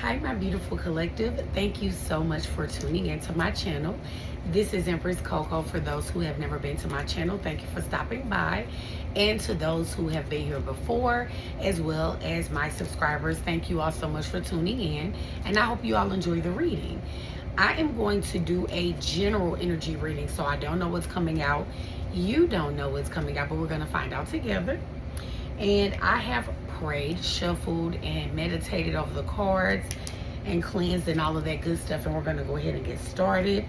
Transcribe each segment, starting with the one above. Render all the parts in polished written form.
Hi, my beautiful collective. Thank you so much for tuning into my channel. This is Empress Coco. For those who have never been to my channel, thank you for stopping by. And to those who have been here before, as well as my subscribers, thank you all so much for tuning in. And I hope you all enjoy the reading. I am going to do a general energy reading, so I don't know what's coming out. You don't know what's coming out, but we're going to find out together. And I have prayed, shuffled, and meditated over the cards and cleansed and all of that good stuff, and we're going to go ahead and get started.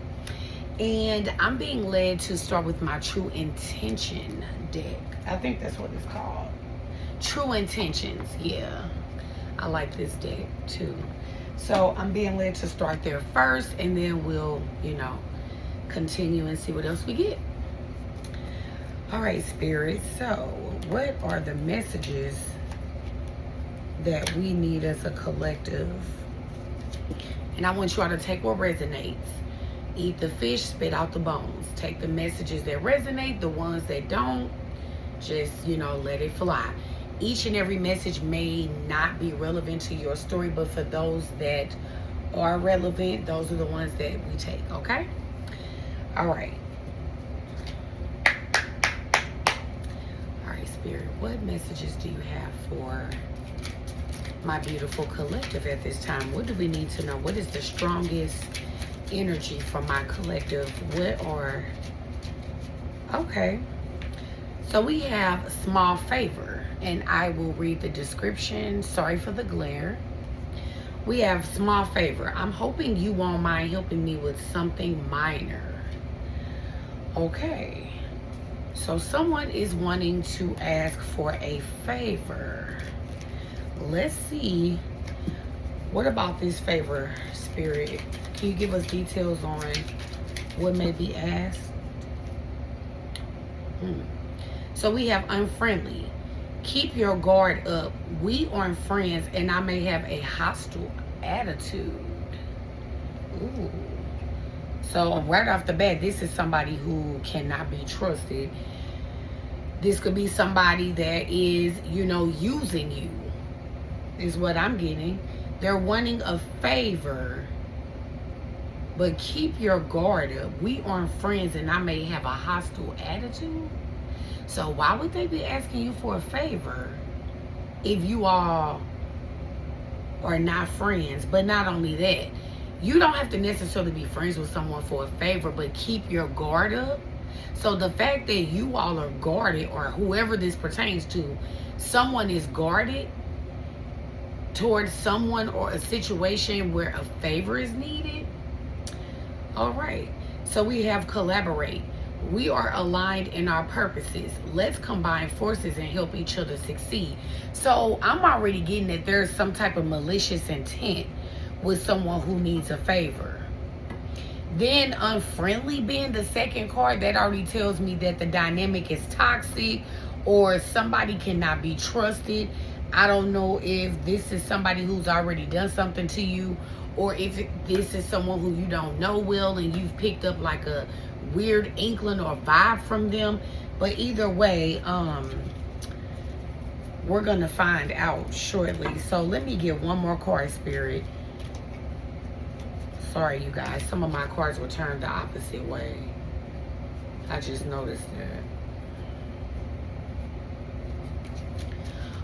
And I'm being led to start with my True Intention deck. I think that's what it's called. True Intentions. Yeah, I like this deck too. So I'm being led to start there first, and then we'll, continue and see what else we get. All right, Spirit. So what are the messages that we need as a collective? And I want you all to take what resonates. Eat the fish, spit out the bones. Take the messages that resonate, the ones that don't, just, let it fly. Each and every message may not be relevant to your story, but for those that are relevant, those are the ones that we take, okay? All right. All right, Spirit, what messages do you have for my beautiful collective at this time? What do we need to know? What is the strongest energy for my collective? Okay. So we have small favor, and I will read the description. Sorry for the glare. We have small favor. I'm hoping you won't mind helping me with something minor. Okay. So someone is wanting to ask for a favor. Let's see. What about this favor, Spirit? Can you give us details on what may be asked? So we have unfriendly. Keep your guard up. We aren't friends, and I may have a hostile attitude. Ooh. So right off the bat, this is somebody who cannot be trusted. This could be somebody that is, using you, is what I'm getting. They're wanting a favor, but keep your guard up. We aren't friends, and I may have a hostile attitude. So why would they be asking you for a favor if you all are not friends? But not only that, you don't have to necessarily be friends with someone for a favor, but keep your guard up. So the fact that you all are guarded, or whoever this pertains to, someone is guarded towards someone or a situation where a favor is needed. All right. So we have collaborate. We are aligned in our purposes. Let's combine forces and help each other succeed. So I'm already getting that there's some type of malicious intent with someone who needs a favor. Then unfriendly being the second card, that already tells me that the dynamic is toxic, or somebody cannot be trusted. I don't know if this is somebody who's already done something to you, or if this is someone who you don't know well and you've picked up like a weird inkling or vibe from them. But either way, we're gonna find out shortly. So let me get one more card, Spirit. Sorry, you guys, some of my cards were turned the opposite way. I just noticed that.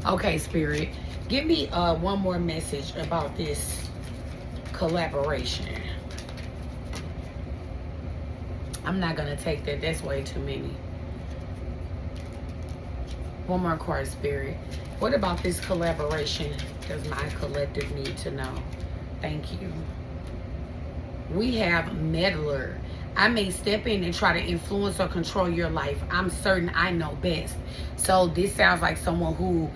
Okay, Spirit, give me one more message about this collaboration. I'm not gonna take that. That's way too many. One more card, Spirit. What about this collaboration does my collective need to know? Thank you. We have meddler. I may step in and try to influence or control your life. I'm certain I know best. So this sounds like someone who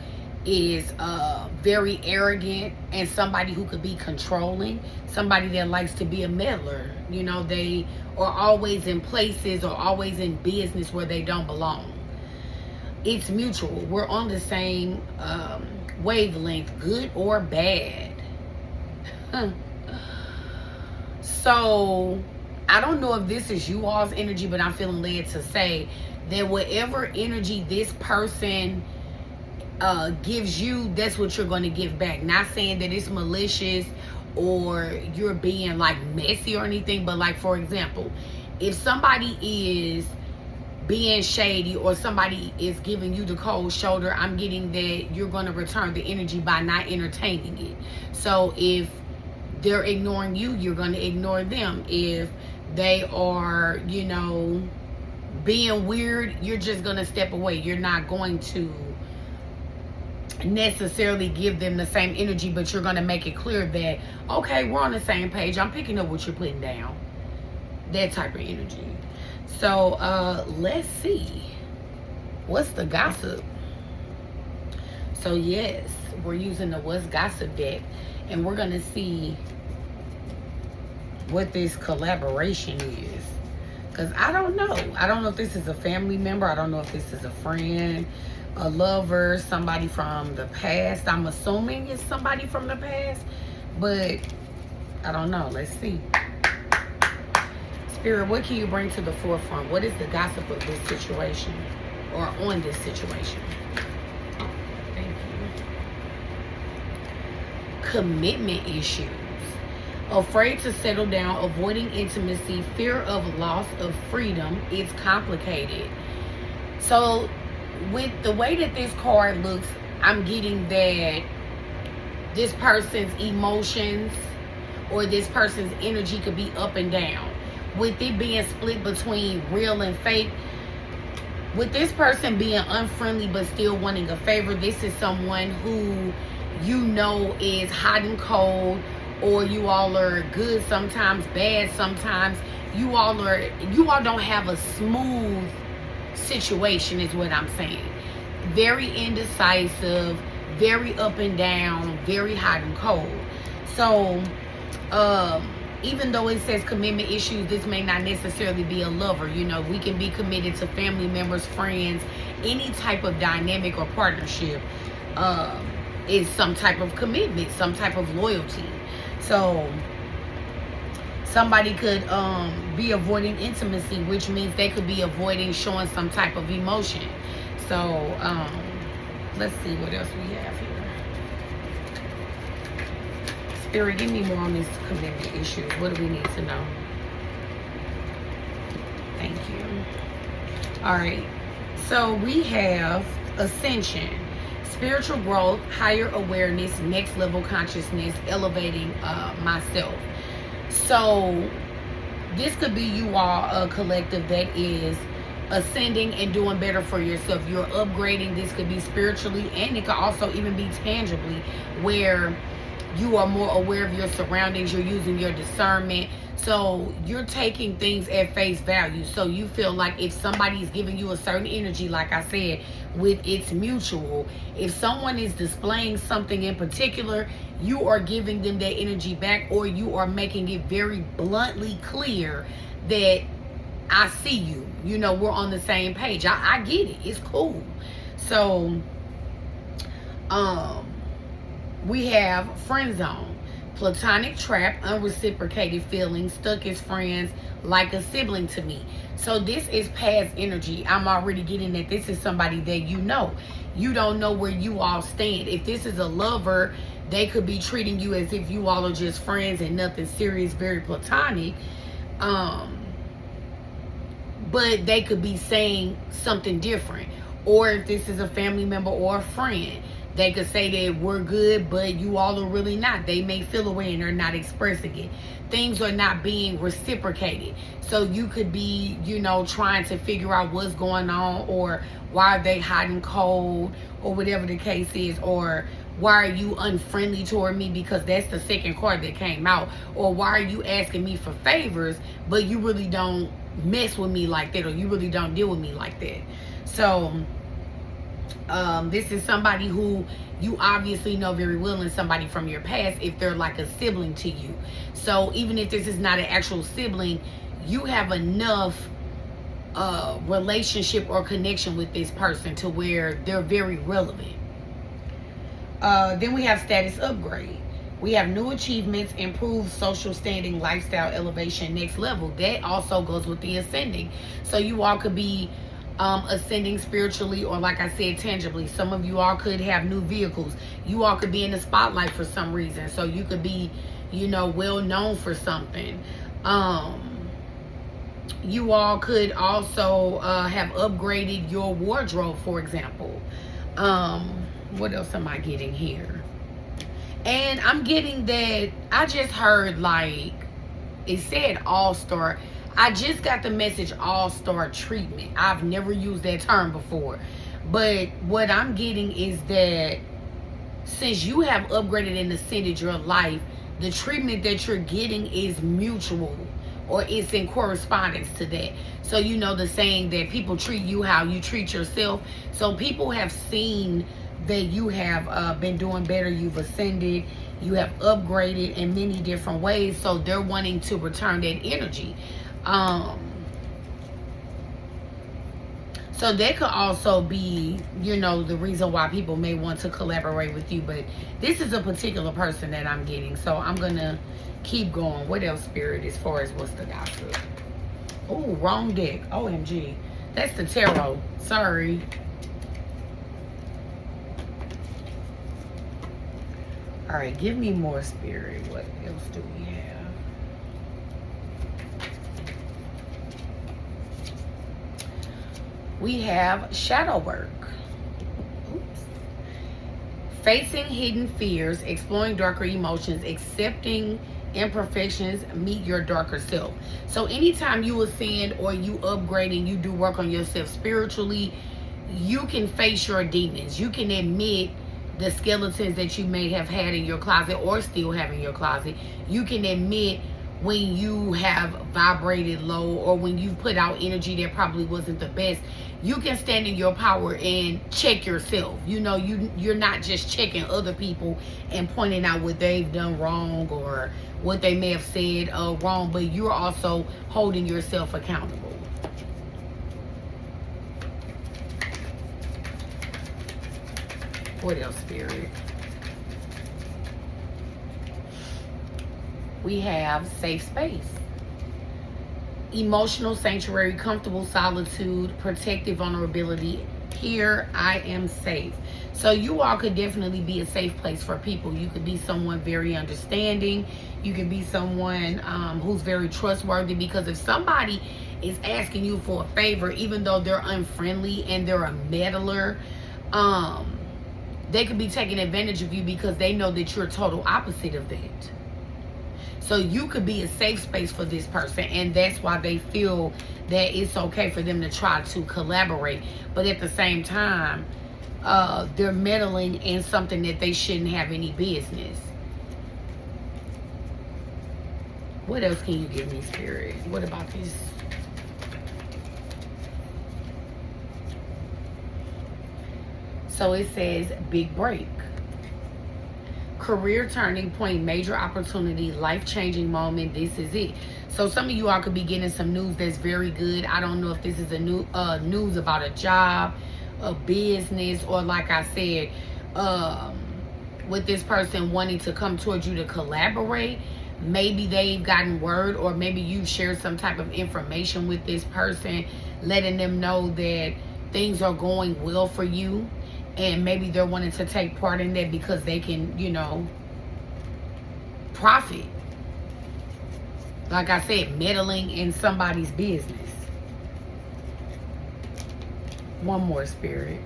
is very arrogant, and somebody who could be controlling, somebody that likes to be a meddler. They are always in places or always in business where they don't belong. It's mutual. We're on the same wavelength, good or bad. So I don't know if this is you all's energy, but I'm feeling led to say that whatever energy this person gives you, that's what you're going to give back. Not saying that it's malicious or you're being like messy or anything, but like, for example, if somebody is being shady or somebody is giving you the cold shoulder, I'm getting that you're going to return the energy by not entertaining it. So if they're ignoring you, you're going to ignore them. If they are, you know, being weird, you're just going to step away. You're not going to necessarily give them the same energy, but you're going to make it clear that, okay, we're on the same page. I'm picking up what you're putting down. That type of energy. So let's see, what's the gossip? So yes, we're using the What's Gossip deck, and we're gonna see what this collaboration is, because I don't know if this is a family member, I don't know if this is a friend, a lover, somebody from the past. I'm assuming it's somebody from the past, but I don't know. Let's see. Spirit, what can you bring to the forefront? What is the gossip of this situation, or on this situation? Oh, thank you. Commitment issues. Afraid to settle down, avoiding intimacy, fear of loss of freedom. It's complicated. So with the way that this card looks, I'm getting that this person's emotions or this person's energy could be up and down. With it being split between real and fake, with this person being unfriendly but still wanting a favor, this is someone who you know is hot and cold, or you all are good sometimes, bad sometimes. You all don't have a smooth situation is what I'm saying. Very indecisive, very up and down, very hot and cold. So even though it says commitment issues, this may not necessarily be a lover. You know, we can be committed to family members, friends, any type of dynamic or partnership is some type of commitment, some type of loyalty. So somebody could be avoiding intimacy, which means they could be avoiding showing some type of emotion. So let's see what else we have here. Spirit, give me more on these commitment issues. What do we need to know? Thank you. All right. So we have Ascension, spiritual growth, higher awareness, next level consciousness, elevating myself. So this could be you all, a collective that is ascending and doing better for yourself. You're upgrading. This could be spiritually, and it could also even be tangibly, where you are more aware of your surroundings. You're using your discernment. So you're taking things at face value. So you feel like if somebody is giving you a certain energy, like I said, with it's mutual. If someone is displaying something in particular, you are giving them that energy back, or you are making it very bluntly clear that I see you. You know, we're on the same page. I get it. It's cool. So, we have friend zone, platonic trap, unreciprocated feelings, stuck as friends, like a sibling to me. So this is past energy. I'm already getting that this is somebody that you know. You don't know where you all stand. If this is a lover, they could be treating you as if you all are just friends and nothing serious, very platonic. But they could be saying something different. Or if this is a family member or a friend, they could say that we're good, but you all are really not. They may feel away and they're not expressing it. Things are not being reciprocated. So you could be, you know, trying to figure out what's going on, or why are they hot and cold, or whatever the case is, or why are you unfriendly toward me, because that's the second card that came out, or why are you asking me for favors, but you really don't mess with me like that, or you really don't deal with me like that. So this is somebody who you obviously know very well, and somebody from your past, if they're like a sibling to you. So even if this is not an actual sibling, you have enough relationship or connection with this person to where they're very relevant. Then we have status upgrade. We have new achievements, improved social standing, lifestyle elevation, next level. That also goes with the ascending. So you all could be ascending spiritually, or like I said, tangibly. Some of you all could have new vehicles. You all could be in the spotlight for some reason. So you could be, you know, well known for something. You all could also have upgraded your wardrobe, for example. What else am I getting here? And I'm getting that, I just heard, like, it said all-star. I just got the message all-star treatment. I've never used that term before. But what I'm getting is that since you have upgraded and ascended your life, the treatment that you're getting is mutual, or it's in correspondence to that. So you know the saying that people treat you how you treat yourself. So people have seen that you have been doing better, you've ascended, you have upgraded in many different ways, so they're wanting to return that energy. So that could also be, you know, the reason why people may want to collaborate with you. But this is a particular person that I'm getting, so I'm gonna keep going. What else, Spirit, as far as what's the gossip? Oh, wrong deck. OMG. That's the tarot. Sorry. All right, give me more, Spirit. What else do we have? We have shadow work. Oops. Facing hidden fears, exploring darker emotions, accepting imperfections, meet your darker self. So anytime you ascend or you upgrade and you do work on yourself spiritually, you can face your demons. You can admit the skeletons that you may have had in your closet or still have in your closet. You can admit when you have vibrated low or when you put out energy that probably wasn't the best. You can stand in your power and check yourself. You know, you're not just checking other people and pointing out what they've done wrong or what they may have said wrong, but you're also holding yourself accountable. What else, Spirit? We have safe space. Emotional sanctuary, comfortable solitude, protective vulnerability. Here I am safe. So you all could definitely be a safe place for people. You could be someone very understanding. You could be someone who's very trustworthy, because if somebody is asking you for a favor, even though they're unfriendly and they're a meddler, they could be taking advantage of you because they know that you're total opposite of that. So you could be a safe space for this person, and that's why they feel that it's okay for them to try to collaborate. But at the same time, they're meddling in something that they shouldn't have any business. What else can you give me, Spirit? What about this? So it says big break. Career turning point, major opportunity, life-changing moment. This is it. So some of you all could be getting some news that's very good. I don't know if this is a new news about a job, a business, or like I said, with this person wanting to come towards you to collaborate. Maybe they've gotten word, or maybe you shared some type of information with this person, letting them know that things are going well for you. And maybe they're wanting to take part in that because they can, you know, profit. Like I said, meddling in somebody's business. One more, Spirit.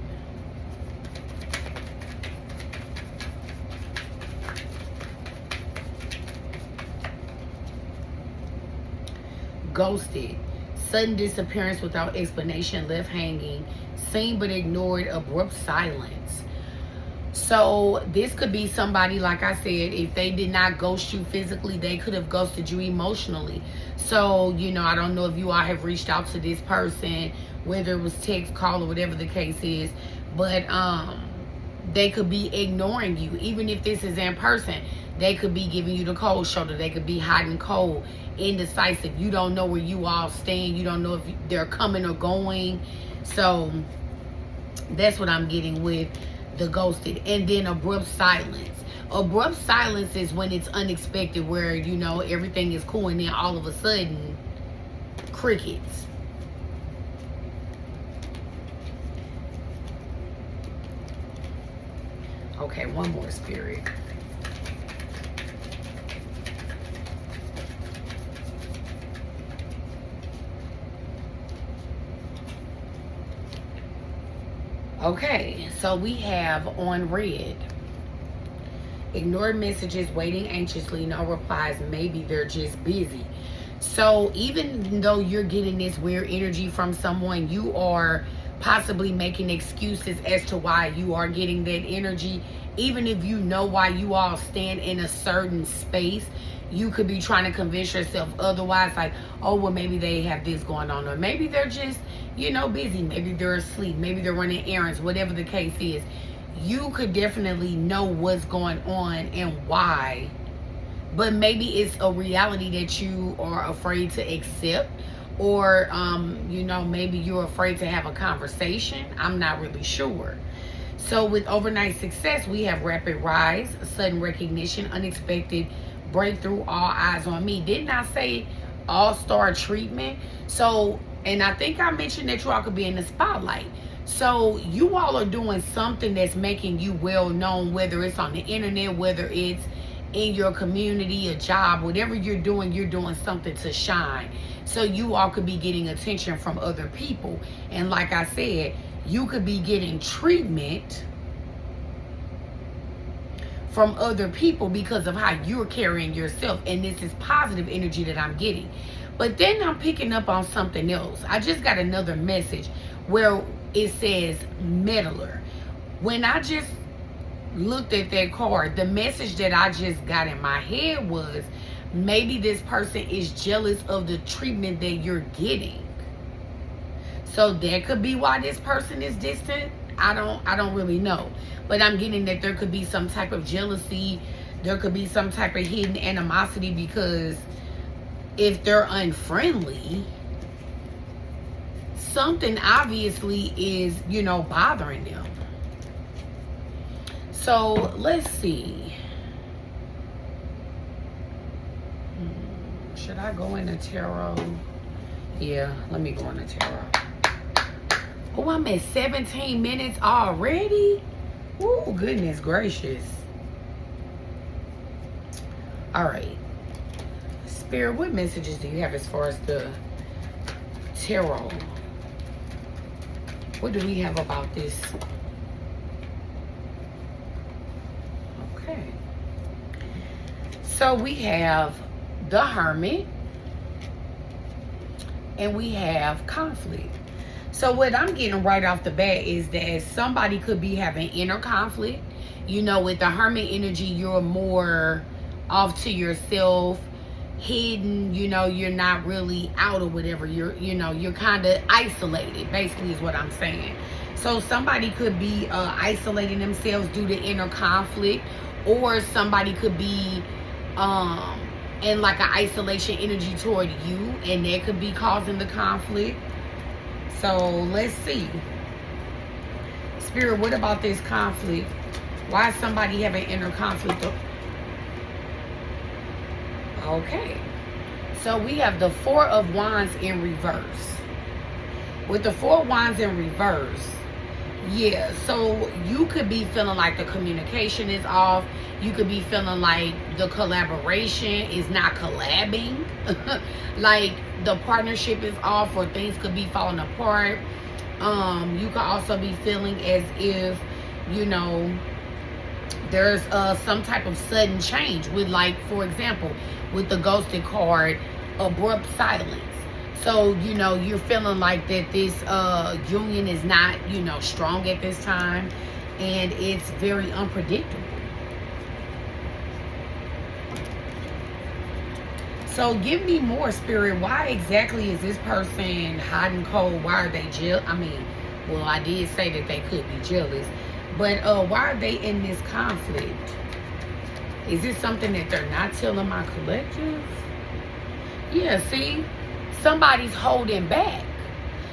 Ghosted. Sudden disappearance without explanation, left hanging. Seen but ignored, abrupt silence. So this could be somebody, like I said, if they did not ghost you physically, they could have ghosted you emotionally. So, you know, I don't know if you all have reached out to this person, whether it was text, call, or whatever the case is, but they could be ignoring you. Even if this is in person, they could be giving you the cold shoulder. They could be hot and cold, indecisive. You don't know where you all stand. You don't know if they're coming or going. So that's what I'm getting with the ghosted. And then abrupt silence. Abrupt silence is when it's unexpected, where, you know, everything is cool and then all of a sudden, crickets. Okay, one more, Spirit. Okay, so we have on red. Ignore messages, waiting anxiously, no replies. Maybe they're just busy. So even though you're getting this weird energy from someone, you are possibly making excuses as to why you are getting that energy. Even if you know why you all stand in a certain space, you could be trying to convince yourself otherwise, like, oh, well, maybe they have this going on, or maybe they're just, busy. Maybe they're asleep. Maybe they're running errands, whatever the case is. You could definitely know what's going on and why, but maybe it's a reality that you are afraid to accept, or maybe you're afraid to have a conversation. I'm not really sure. So with overnight success, we have rapid rise, sudden recognition, unexpected breakthrough, all eyes on me. Didn't I say all-star treatment? So, and I think I mentioned that you all could be in the spotlight. So you all are doing something that's making you well known, whether it's on the internet, whether it's in your community, a job, whatever you're doing something to shine. So you all could be getting attention from other people. And like I said, you could be getting treatment from other people because of how you're carrying yourself. And this is positive energy that I'm getting. But then I'm picking up on something else. I just got another message where it says meddler. When I just looked at that card, the message that I just got in my head was, maybe this person is jealous of the treatment that you're getting. So that could be why this person is distant. I don't really know. But I'm getting that there could be some type of jealousy. There could be some type of hidden animosity, because if they're unfriendly, something obviously is, bothering them. So let's see. Should I go into tarot? Yeah, let me go into tarot. Oh, I'm at 17 minutes already? Oh, goodness gracious. All right. Spirit, what messages do you have as far as the tarot? What do we have about this? Okay. So we have the Hermit, and we have conflict. So what I'm getting right off the bat is that somebody could be having inner conflict. With the Hermit energy, you're more off to yourself, hidden, you're not really out or whatever. You're kind of isolated, basically is what I'm saying. So somebody could be isolating themselves due to inner conflict, or somebody could be in like an isolation energy toward you, and that could be causing the conflict. So let's see. Spirit, what about this conflict? Why is somebody having inner conflict? Okay. So we have the Four of Wands in reverse. With the Four of Wands in reverse, yeah, so you could be feeling like the communication is off. You could be feeling like the collaboration is not collabing. Like the partnership is off, or things could be falling apart. You could also be feeling as if, there's some type of sudden change with, like, for example, with the ghosted card, abrupt silence. So, you're feeling like that this union is not, strong at this time, and it's very unpredictable. So give me more, Spirit. Why exactly is this person hot and cold? Why are they jealous? Well, I did say that they could be jealous, but why are they in this conflict? Is this something that they're not telling my collective? Yeah, see? Somebody's holding back.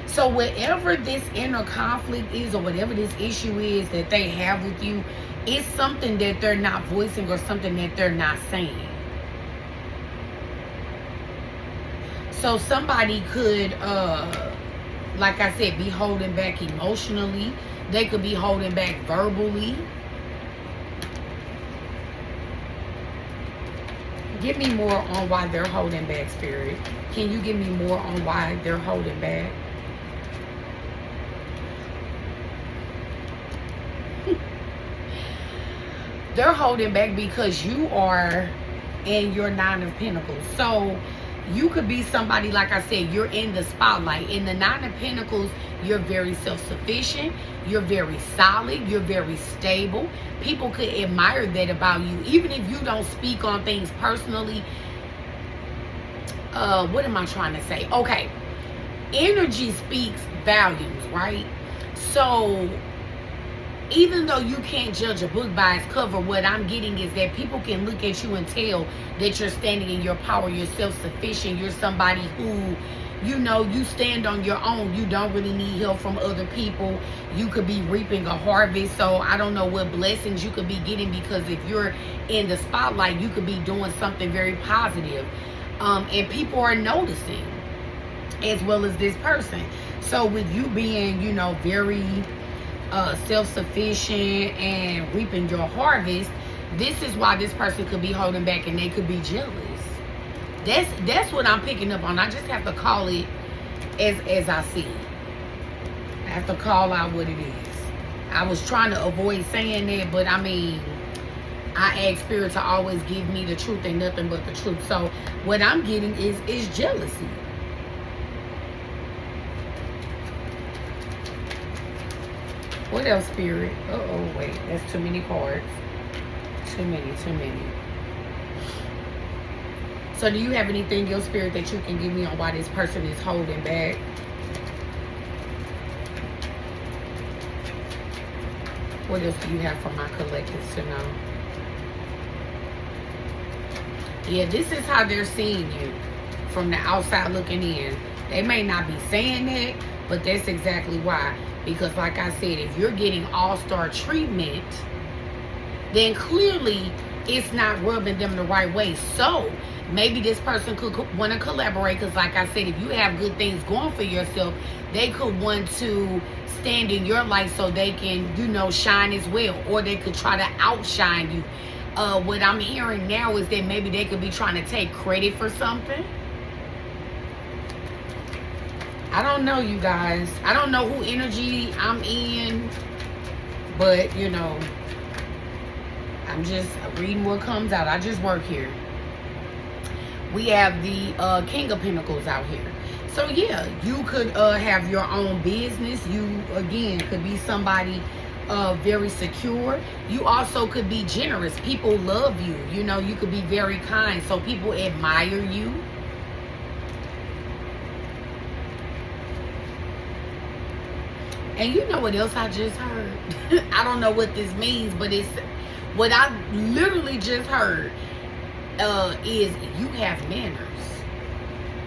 So whatever this inner conflict is, or whatever this issue is that they have with you, it's something that they're not voicing, or something that they're not saying. So somebody could, like I said, be holding back emotionally. They could be holding back verbally. Give me more on why they're holding back, Spirit. Can you give me more on why they're holding back? they're holding back because you are in your 9 of Pentacles. So you could be somebody, like I said, you're in the spotlight. In the 9 of Pentacles, you're very self-sufficient. You're very solid. You're very stable. People could admire that about you. Even if you don't speak on things personally. What am I trying to say? Okay. Energy speaks volumes, right? So even though you can't judge a book by its cover, what I'm getting is that people can look at you and tell that you're standing in your power, you're self-sufficient, you're somebody who, you know, you stand on your own. You don't really need help from other people. You could be reaping a harvest. So I don't know what blessings you could be getting, because if you're in the spotlight, you could be doing something very positive. And people are noticing, as well as this person. So with you being, you know, very self-sufficient and reaping your harvest, this is why this person could be holding back, and they could be jealous. That's what I'm picking up on. I just have to call it as I see it. I have to call out what it is. I was trying to avoid saying that, but I mean, I ask Spirit to always give me the truth and nothing but the truth. So what I'm getting is jealousy. What else, Spirit? Uh-oh, wait. That's too many cards. Too many. So do you have anything, your Spirit, that you can give me on why this person is holding back? What else do you have for my collectives to know? Yeah, this is how they're seeing you from the outside looking in. They may not be saying that, but that's exactly why. Because like I said, if you're getting all-star treatment, then clearly it's not rubbing them the right way. So maybe this person could want to collaborate, because like I said, if you have good things going for yourself, they could want to stand in your light so they can, you know, shine as well. Or they could try to outshine you. What I'm hearing now is that maybe they could be trying to take credit for something. I don't know, you guys. I don't know who energy I'm in, but, you know, I'm just reading what comes out. I just work here. We have the King of Pentacles out here. So, yeah, you could have your own business. You, again, could be somebody very secure. You also could be generous. People love you. You know, you could be very kind. So people admire you. And you know what else I just heard? I don't know what this means, but it's what I literally just heard is you have manners.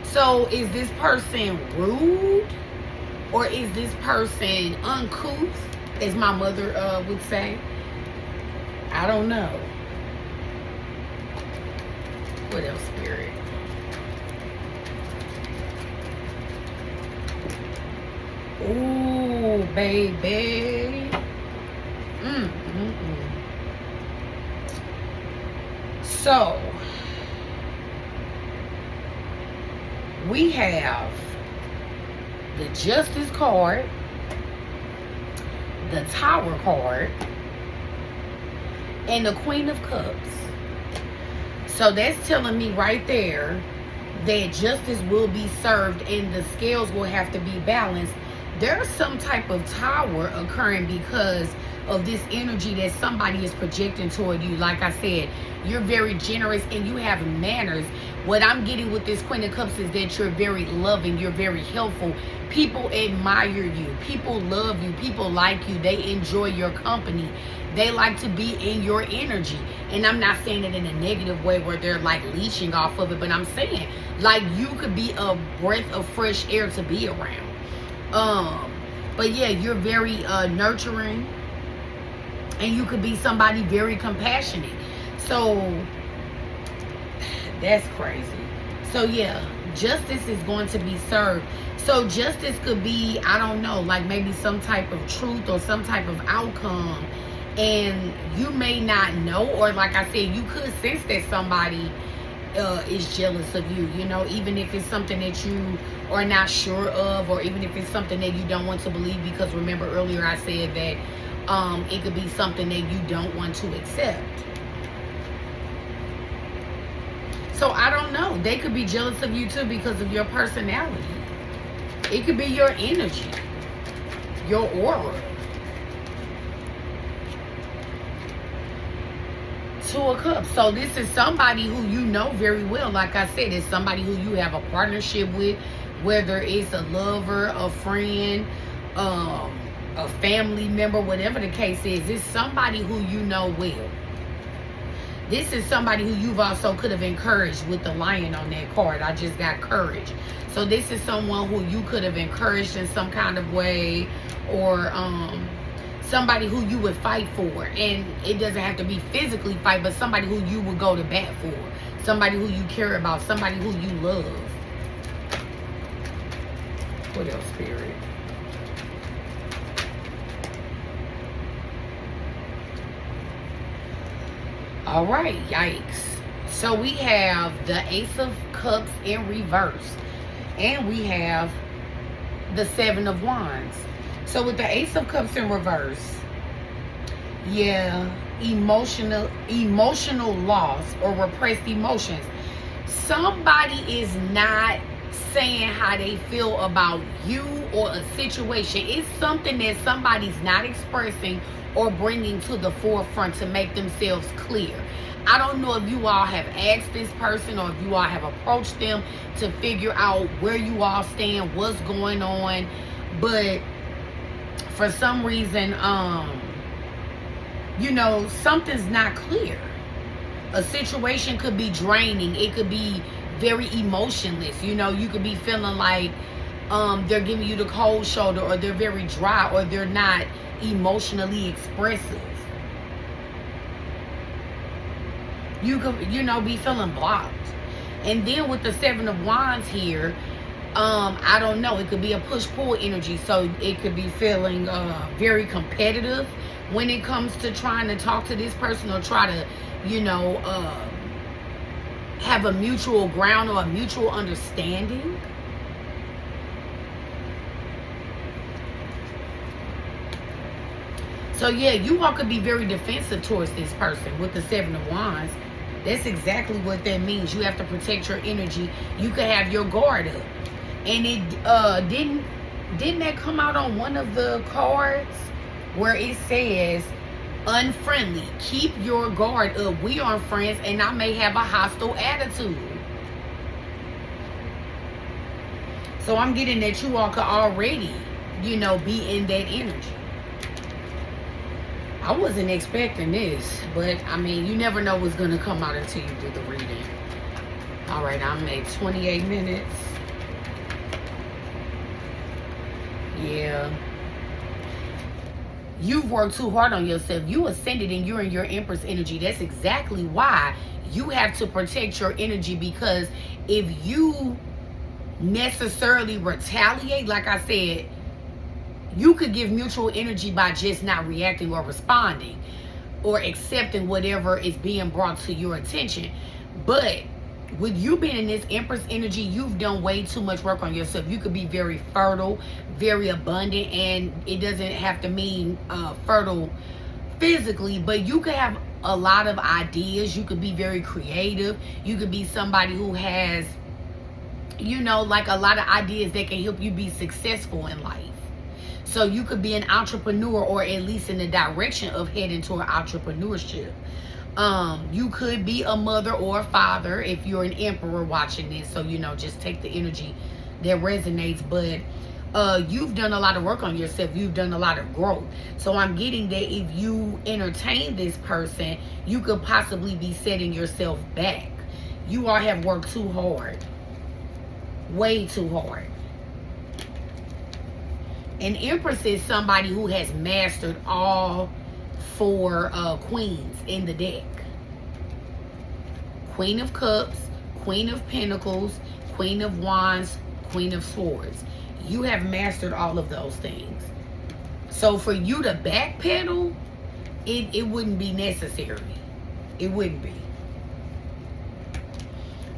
So is this person rude? Or is this person uncouth, as my mother would say? I don't know. What else, Spirit? Ooh, baby. So, we have the Justice card, the Tower card, and the Queen of Cups. So that's telling me right there that justice will be served and the scales will have to be balanced. There's some type of tower occurring because of this energy that somebody is projecting toward you. Like I said, you're very generous and you have manners. What I'm getting with this Queen of Cups is that you're very loving, you're very helpful. People admire you, people love you, people like you, they enjoy your company. They like to be in your energy. And I'm not saying it in a negative way where they're like leeching off of it, but I'm saying like you could be a breath of fresh air to be around. But yeah, you're very nurturing, and you could be somebody very compassionate. So that's crazy. So yeah, justice is going to be served. So justice could be, I don't know, like maybe some type of truth or some type of outcome, and you may not know, or like I said, you could sense that somebody is jealous of you, you know, even if it's something that you are not sure of, or even if it's something that you don't want to believe, because remember earlier I said that It could be something that you don't want to accept. So I don't know. They could be jealous of you too because of your personality. It could be your energy, your aura. Two of Cups. So this is somebody who you know very well. Like I said, it's somebody who you have a partnership with, whether it's a lover, a friend, a family member, whatever the case is. It's somebody who you know well. This is somebody who you've also could have encouraged with the lion on that card. I just got courage. So this is someone who you could have encouraged in some kind of way, or somebody who you would fight for. And it doesn't have to be physically fight, but somebody who you would go to bat for. Somebody who you care about. Somebody who you love. What else, Spirit? All right, yikes. So we have the Ace of Cups in reverse. And we have the Seven of Wands. So with the Ace of Cups in reverse, yeah, emotional loss or repressed emotions. Somebody is not saying how they feel about you or a situation. It's something that somebody's not expressing or bringing to the forefront to make themselves clear. I don't know if you all have asked this person or if you all have approached them to figure out where you all stand, what's going on, but for some reason, you know, something's not clear. A situation could be draining. It could be very emotionless. You know, you could be feeling like they're giving you the cold shoulder, or they're very dry, or they're not emotionally expressive. You could, you know, be feeling blocked. And then with the Seven of Wands here, I don't know, it could be a push-pull energy. So it could be feeling very competitive when it comes to trying to talk to this person, or try to, you know, have a mutual ground or a mutual understanding. So yeah, you all could be very defensive towards this person with the Seven of Wands. That's exactly what that means. You have to protect your energy. You could have your guard up. And it didn't that come out on one of the cards where it says unfriendly? Keep your guard up. We aren't friends, and I may have a hostile attitude. So I'm getting that you all could already, you know, be in that energy. I wasn't expecting this, but I mean, you never know what's going to come out until you do the reading. All right, I'm at 28 minutes. Yeah. You've worked too hard on yourself. You ascended and you're in your Empress energy. That's exactly why you have to protect your energy, because if you necessarily retaliate, like I said, you could give mutual energy by just not reacting or responding or accepting whatever is being brought to your attention. But with you being in this Empress energy, you've done way too much work on yourself. You could be very fertile, very abundant, and it doesn't have to mean fertile physically, but you could have a lot of ideas. You could be very creative. You could be somebody who has, you know, like a lot of ideas that can help you be successful in life. So you could be an entrepreneur, or at least in the direction of heading toward entrepreneurship. You could be a mother or a father if you're an emperor watching this. So, you know, just take the energy that resonates. But you've done a lot of work on yourself. You've done a lot of growth. So I'm getting that if you entertain this person, you could possibly be setting yourself back. You all have worked too hard. Way too hard. An Empress is somebody who has mastered all four queens in the deck. Queen of Cups, Queen of Pentacles, Queen of Wands, Queen of Swords. You have mastered all of those things. So for you to backpedal, it wouldn't be necessary. It wouldn't be.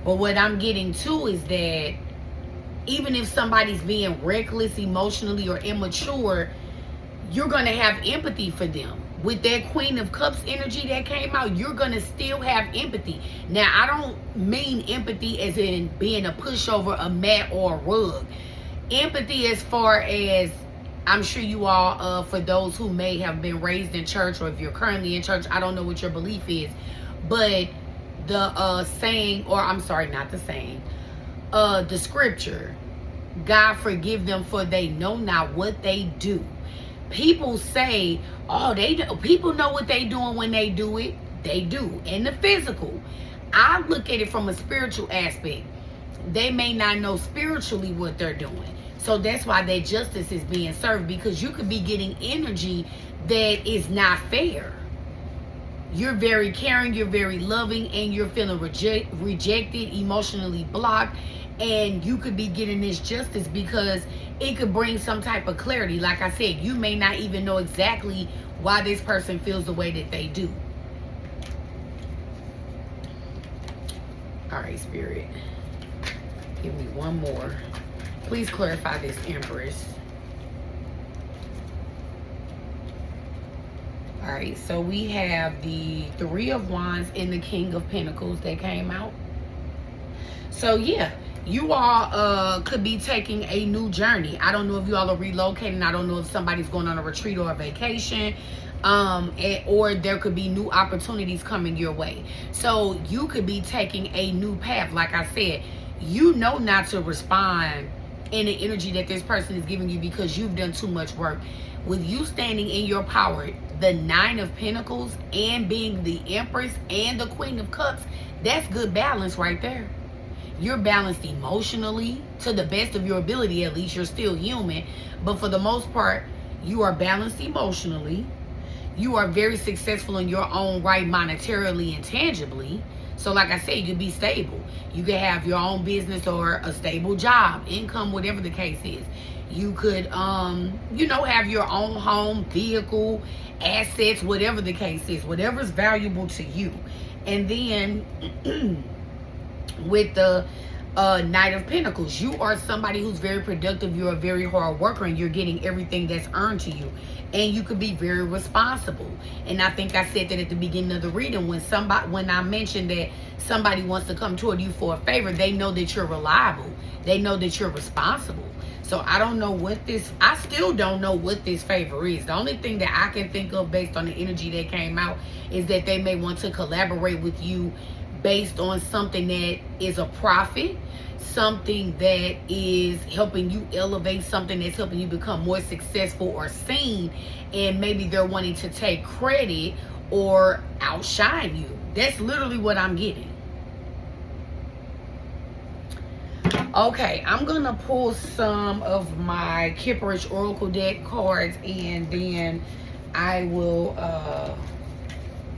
But what I'm getting to is that even if somebody's being reckless emotionally or immature, you're going to have empathy for them. With that Queen of Cups energy that came out, you're going to still have empathy. Now, I don't mean empathy as in being a pushover, a mat, or a rug. Empathy as far as, I'm sure you all, for those who may have been raised in church, or if you're currently in church, I don't know what your belief is, but the saying, or I'm sorry, not the saying, the scripture, God forgive them for they know not what they do. People say, oh, people know what they doing when they do it. They do. In the physical, I look at it from a spiritual aspect. They may not know spiritually what they're doing. So that's why that justice is being served, because you could be getting energy that is not fair. You're very caring, you're very loving, and you're feeling rejected, emotionally blocked. And you could be getting this justice because it could bring some type of clarity. Like I said, you may not even know exactly why this person feels the way that they do. All right, Spirit. Give me one more. Please clarify this, Empress. All right, so we have the Three of Wands and the King of Pentacles that came out. So, yeah. You all could be taking a new journey. I don't know if you all are relocating. I don't know if somebody's going on a retreat or a vacation. Or there could be new opportunities coming your way. So you could be taking a new path. Like I said, you know not to respond in the energy that this person is giving you because you've done too much work. With you standing in your power, the Nine of Pentacles, and being the Empress and the Queen of Cups, that's good balance right there. You're balanced emotionally, to the best of your ability, at least. You're still human, but for the most part, you are balanced emotionally. You are very successful in your own right, monetarily and tangibly. So like I said, you could be stable. You could have your own business or a stable job, income, whatever the case is. You could, have your own home, vehicle, assets, whatever the case is, whatever's valuable to you. And then with the Knight of Pentacles, you are somebody who's very productive. You're a very hard worker, and you're getting everything that's earned to you. And you could be very responsible. And I think I said that at the beginning of the reading, when I mentioned that somebody wants to come toward you for a favor, they know that you're reliable. They know that you're responsible. So I still don't know what this favor is. The only thing that I can think of based on the energy that came out is that they may want to collaborate with you based on something that is a profit, something that is helping you elevate, something that's helping you become more successful or seen, and maybe they're wanting to take credit or outshine you. That's literally what I'm getting. Okay, I'm going to pull some of my Kipperish Oracle deck cards, and then I will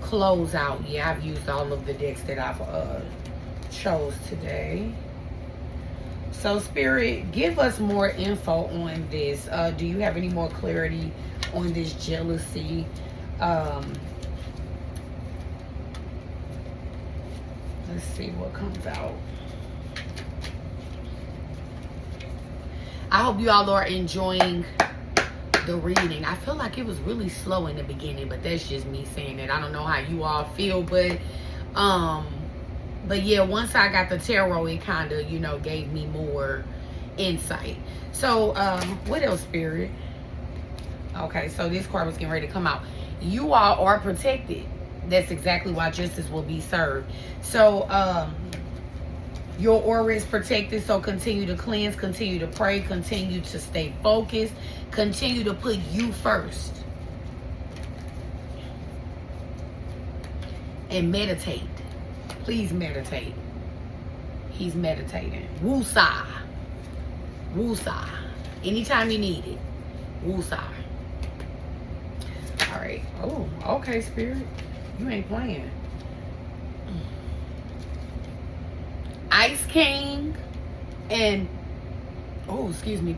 close out. Yeah, I've used all of the decks that I've chose today. So Spirit, give us more info on this. Do you have any more clarity on this jealousy? Let's see what comes out. I hope you all are enjoying the reading. I feel like it was really slow in the beginning, but that's just me saying it. I don't know how you all feel, but yeah, once I got the tarot, it kind of, gave me more insight. So, what else, Spirit? Okay, so this card was getting ready to come out. You all are protected. That's exactly why justice will be served. So, your aura is protected, so continue to cleanse, continue to pray, continue to stay focused, continue to put you first. And meditate. Please meditate. He's meditating. Woosah. Woosah. Anytime you need it. Woosah. All right. Oh, okay, Spirit. You ain't playing. Ice King and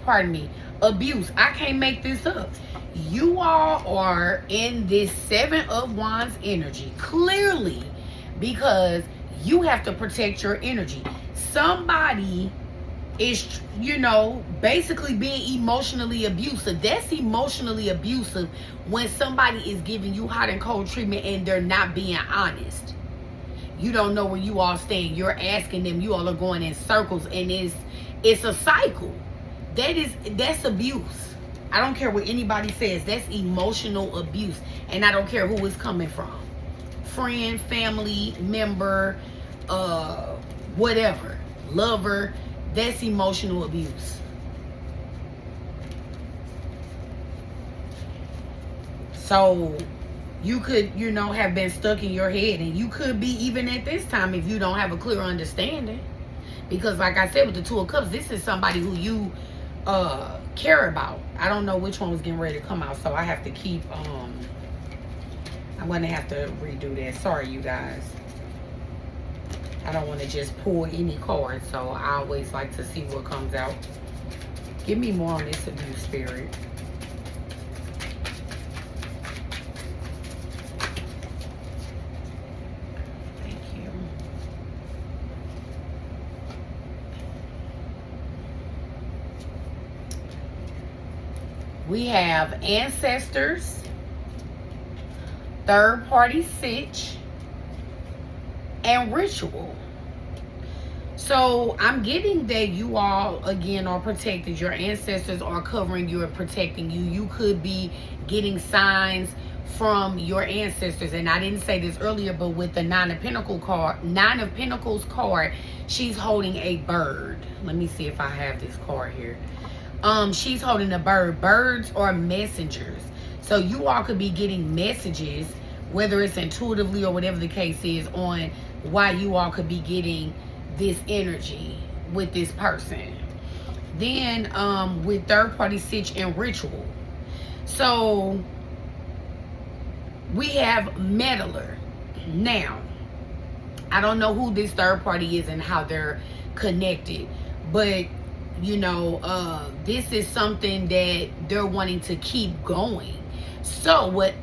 pardon me, abuse. I can't make this up. You all are in this Seven of Wands energy clearly because you have to protect your energy. Somebody is, you know, basically being emotionally abusive. That's emotionally abusive when somebody is giving you hot and cold treatment and they're not being honest. You don't know where you all stand. You're asking them. You all are going in circles, and it's a cycle. That's abuse. I don't care what anybody says. That's emotional abuse, and I don't care who it's coming from. Friend, family member, whatever, lover. That's emotional abuse. So you could, you know, have been stuck in your head, and you could be even at this time if you don't have a clear understanding. Because like I said, with the Two of Cups, this is somebody who you care about. I don't know which one was getting ready to come out, so I have to keep I'm gonna have to redo that. Sorry, you guys. I don't want to just pull any card, so I always like to see what comes out. Give me more on this abuse, Spirit. Thank you. We have ancestors, third-party sitch, and ritual. So I'm getting that you all, again, are protected. Your ancestors are covering you and protecting you. You could be getting signs from your ancestors. And I didn't say this earlier, but with the Nine of Pentacles card, she's holding a bird. Let me see if I have this card here. She's holding a bird. Birds are messengers. So you all could be getting messages, whether it's intuitively or whatever the case is, on why you all could be getting this energy with this person. Then with third party sitch and ritual. So we have meddler. Now, I don't know who this third party is and how they're connected, but you know, this is something that they're wanting to keep going. So what,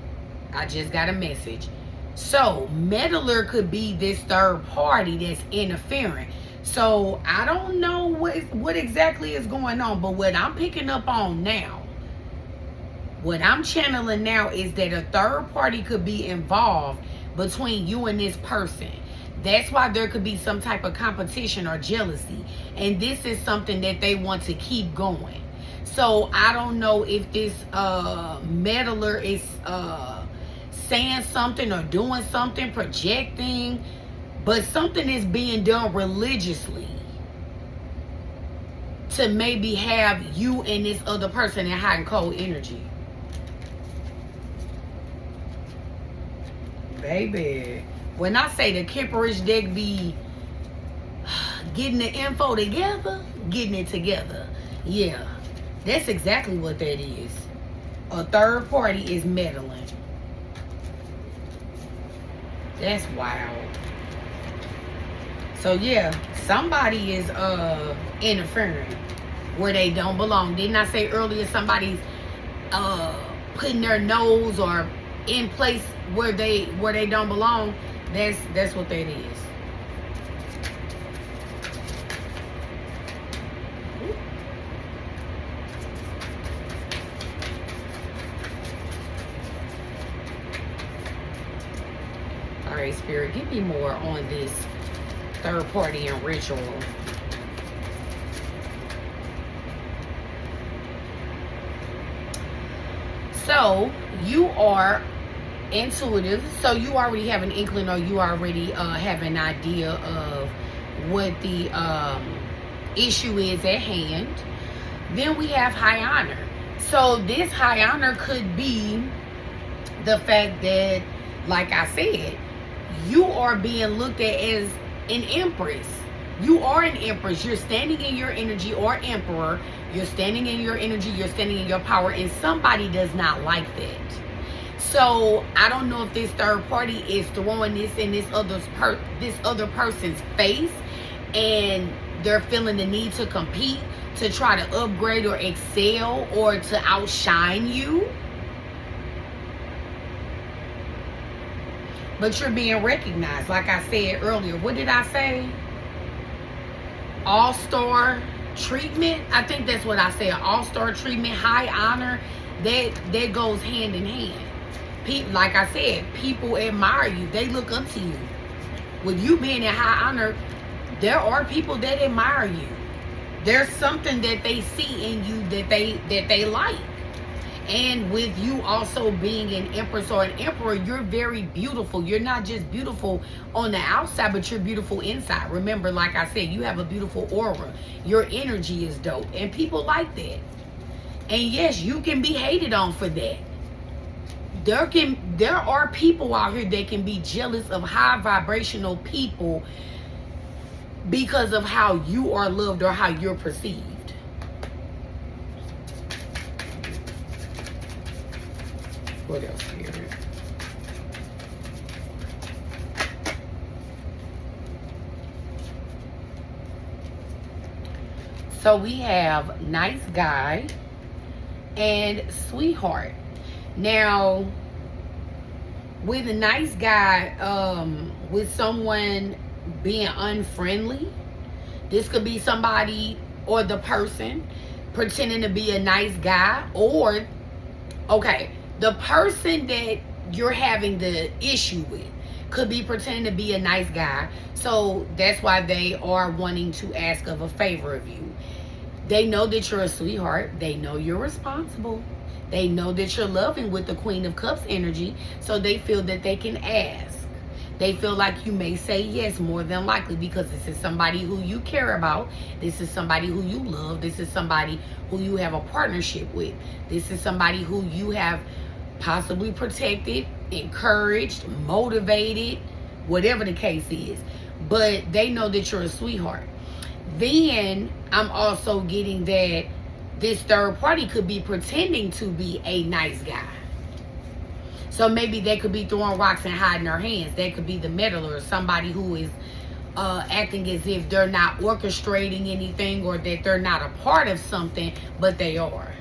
I just got a message. So meddler could be this third party that's interfering. So I don't know what exactly is going on, but what I'm picking up on now, what I'm channeling now, is that a third party could be involved between you and this person. That's why there could be some type of competition or jealousy. And this is something that they want to keep going. So I don't know if this meddler is saying something or doing something, projecting, but something is being done religiously to maybe have you and this other person in hot and cold energy. Baby, when I say the Kipperish deck be getting the info together, getting it together, yeah, that's exactly what that is. A third party is meddling. That's wild. So yeah, somebody is interfering where they don't belong. Didn't I say earlier somebody's putting their nose or in place where they don't belong? That's what that is. All right, Spirit, give me more on this third party and ritual. So you are intuitive, so you already have an inkling, or you already have an idea of what the issue is at hand. Then we have high honor. So this high honor could be the fact that, like I said, you are being looked at as an empress. You are an empress. You're standing in your energy, or emperor. You're standing in your energy. You're standing in your power, and somebody does not like that. So I don't know if this third party is throwing this in this other person's face, and they're feeling the need to compete, to try to upgrade or excel or to outshine you. But you're being recognized. Like I said earlier, what did I say? All-star treatment. I think that's what I say, an all-star treatment, high honor, that goes hand in hand. People, like I said, people admire you. They look up to you. With you being in high honor, there are people that admire you. There's something that they see in you that they like. And with you also being an empress or an emperor, you're very beautiful. You're not just beautiful on the outside, but you're beautiful inside. Remember, like I said, you have a beautiful aura. Your energy is dope. And people like that. And yes, you can be hated on for that. There are people out here that can be jealous of high vibrational people because of how you are loved or how you're perceived. What else here? So we have nice guy and sweetheart. Now, with a nice guy, with someone being unfriendly, this could be somebody or the person pretending to be a nice guy, or, okay, the person that you're having the issue with could be pretending to be a nice guy. So that's why they are wanting to ask of a favor of you. They know that you're a sweetheart. They know you're responsible. They know that you're loving with the Queen of Cups energy. So they feel that they can ask. They feel like you may say yes more than likely, because this is somebody who you care about. This is somebody who you love. This is somebody who you have a partnership with. This is somebody who you have possibly protected, encouraged, motivated, whatever the case is. But they know that you're a sweetheart. Then I'm also getting that this third party could be pretending to be a nice guy. So maybe they could be throwing rocks and hiding their hands. They could be the meddler, somebody who is acting as if they're not orchestrating anything, or that they're not a part of something, but they are.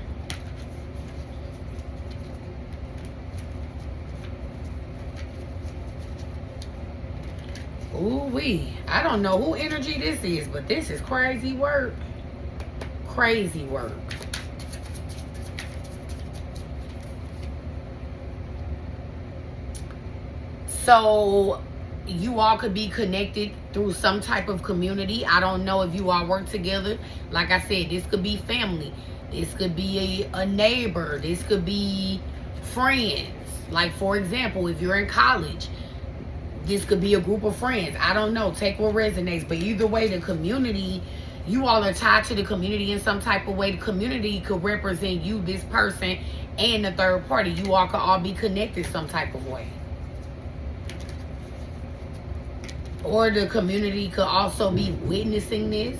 Ooh-wee. I don't know who energy this is, but this is crazy work. Crazy work. So you all could be connected through some type of community. I don't know if you all work together. Like I said, this could be family. This could be a neighbor. This could be friends. Like, for example, if you're in college, this could be a group of friends. I don't know. Take what resonates. But either way, the community, you all are tied to the community in some type of way. The community could represent you, this person, and the third party. You all could all be connected some type of way. Or the community could also be witnessing this.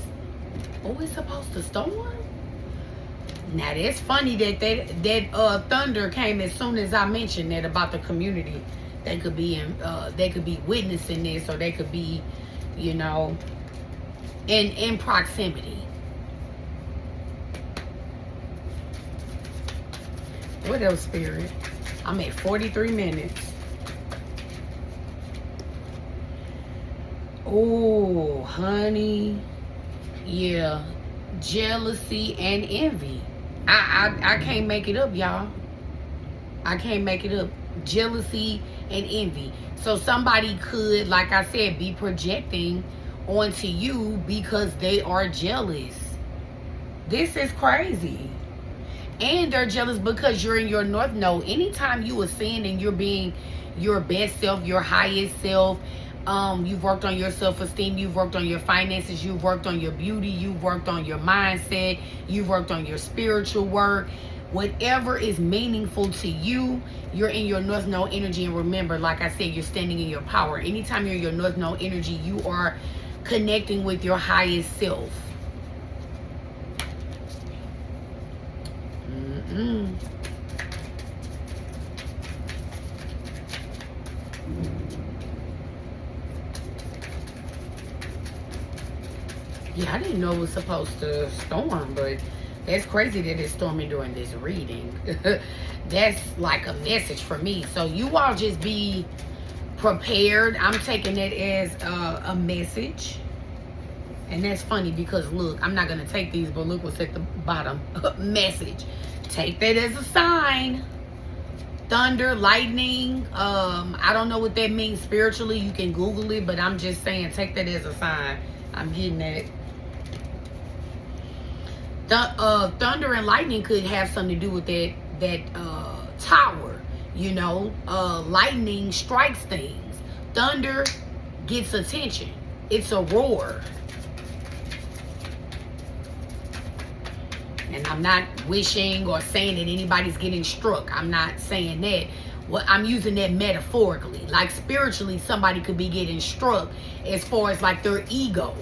Oh, it's supposed to storm? Now, that's funny that thunder came as soon as I mentioned that about the community. They could be witnessing this, or they could be, you know, in proximity. What else, Spirit? I'm at 43 minutes. Oh, honey. Yeah. Jealousy and envy. I can't make it up, y'all. I can't make it up. Jealousy and envy. So somebody could, like I said, be projecting onto you because they are jealous. This is crazy. And they're jealous because you're in your North Node. Anytime you ascend and you're being your best self, your highest self, you've worked on your self-esteem, you've worked on your finances, you've worked on your beauty, you've worked on your mindset, you've worked on your spiritual work. Whatever is meaningful to you, you're in your North Node energy. And remember, like I said, you're standing in your power. Anytime you're in your North Node energy, you are connecting with your highest self. Yeah, I didn't know it was supposed to storm, but that's crazy that it's storming during this reading. That's like a message for me. So you all just be prepared. I'm taking it as a message. And that's funny because look, I'm not going to take these, but look what's at the bottom. Message. Take that as a sign. Thunder, lightning. I don't know what that means spiritually. You can Google it, but I'm just saying, take that as a sign. I'm getting that. Thunder and lightning could have something to do with that tower. You know, lightning strikes things. Thunder gets attention. It's a roar. And I'm not wishing or saying that anybody's getting struck. I'm not saying that. Well, I'm using that metaphorically. Like spiritually, somebody could be getting struck as far as like their ego.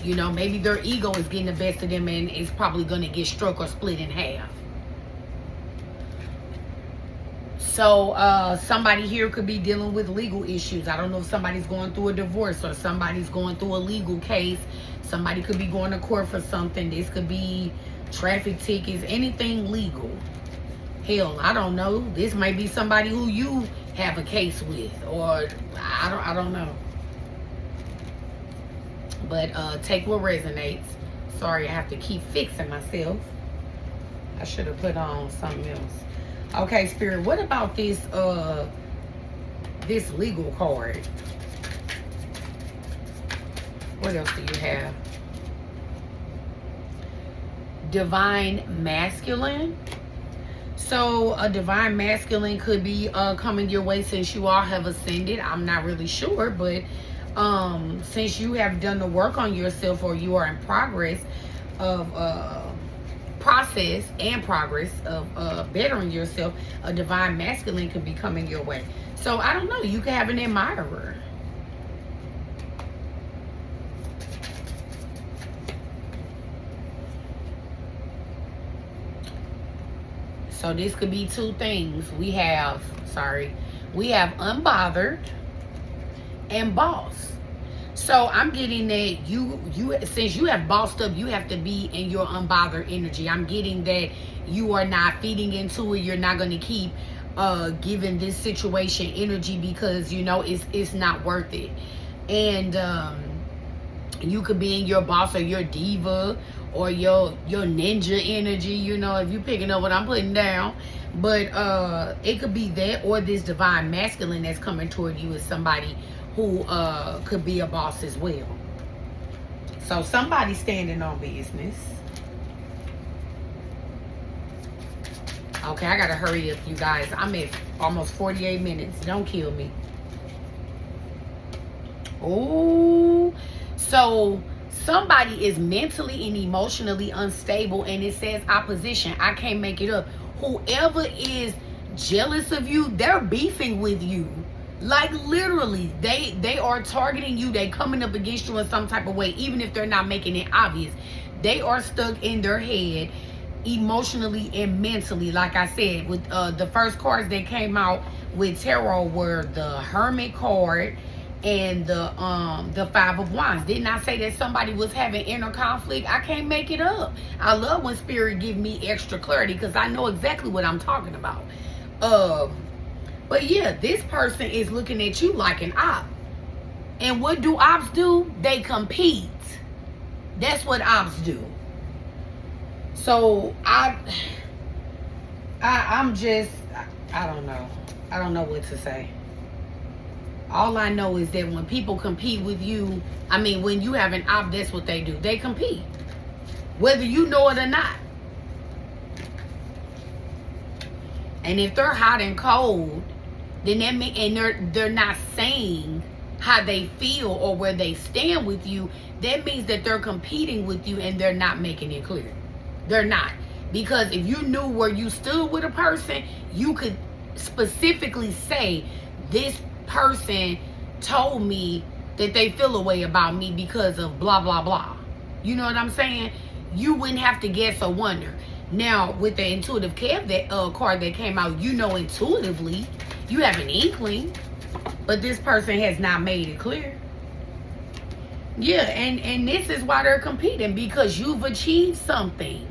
You know, maybe their ego is getting the best of them and is probably going to get struck or split in half. So somebody here could be dealing with legal issues. I don't know if somebody's going through a divorce or somebody's going through a legal case. Somebody could be going to court for something. This could be traffic tickets, anything legal. Hell, I don't know. This might be somebody who you have a case with, or I don't know. But take what resonates. Sorry, I have to keep fixing myself. I should have put on something else. Okay, Spirit, what about this this legal card? What else do you have? Divine masculine. So a divine masculine could be coming your way since you all have ascended. I'm not really sure, but since you have done the work on yourself, or you are in progress of progress of bettering yourself, a divine masculine could be coming your way. So I don't know, you could have an admirer. So this could be two things. We have unbothered and boss. So I'm getting that you since you have bossed up, you have to be in your unbothered energy. I'm getting that you are not feeding into it. You're not going to keep giving this situation energy because you know it's not worth it. And you could be in your boss or your diva or your ninja energy, you know, if you're picking up what I'm putting down. But it could be that, or this divine masculine that's coming toward you is somebody who could be a boss as well. So somebody's standing on business. Okay, I gotta hurry up, you guys. I'm at almost 48 minutes. Don't kill me. Oh, so somebody is mentally and emotionally unstable, and it says opposition. I can't make it up. Whoever is jealous of you, they're beefing with you. Like literally, they are targeting you. They coming up against you in some type of way, even if they're not making it obvious. They are stuck in their head emotionally and mentally. Like I said, with the first cards that came out with tarot were the Hermit card and the Five of Wands. Didn't I say that somebody was having inner conflict? I can't make it up. I love when Spirit give me extra clarity because I know exactly what I'm talking about. But yeah, this person is looking at you like an op. And what do ops do? They compete. That's what ops do. So I'm just, I don't know. I don't know what to say. All I know is that when people compete with you, I mean, when you have an op, that's what they do. They compete. Whether you know it or not. And if they're hot and cold, then that means, and they're not saying how they feel or where they stand with you, that means that they're competing with you and they're not making it clear. They're not. Because if you knew where you stood with a person, you could specifically say, this person told me that they feel a way about me because of blah, blah, blah. You know what I'm saying? You wouldn't have to guess or wonder. Now, with the intuitive card that came out, you know intuitively, you have an inkling, but this person has not made it clear. Yeah, and this is why they're competing, because you've achieved something.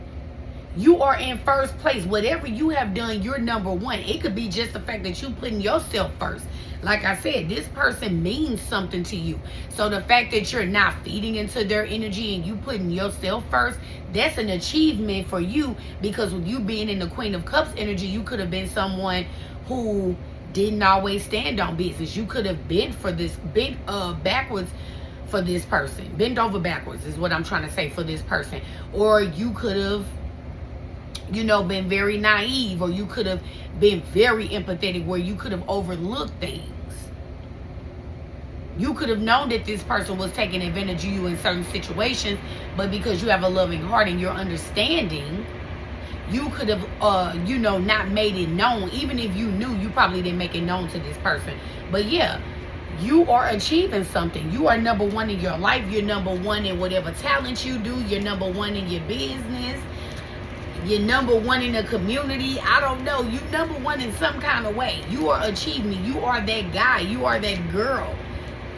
You are in first place. Whatever you have done, you're number one. It could be just the fact that you putting yourself first. Like I said, this person means something to you. So the fact that you're not feeding into their energy and you putting yourself first, that's an achievement for you, because with you being in the Queen of Cups energy, you could have been someone who didn't always stand on business. You could have bent backwards for this person. Bent over backwards is what I'm trying to say for this person. Or you could have, you know, been very naive, or you could have been very empathetic where you could have overlooked things. You could have known that this person was taking advantage of you in certain situations, but because you have a loving heart and you're understanding, you could have, you know, not made it known. Even if you knew, you probably didn't make it known to this person. But yeah, you are achieving something. You are number one in your life. You're number one in whatever talent you do. You're number one in your business. You're number one in the community. I don't know. You number one in some kind of way. You are achieving. You are that guy. You are that girl.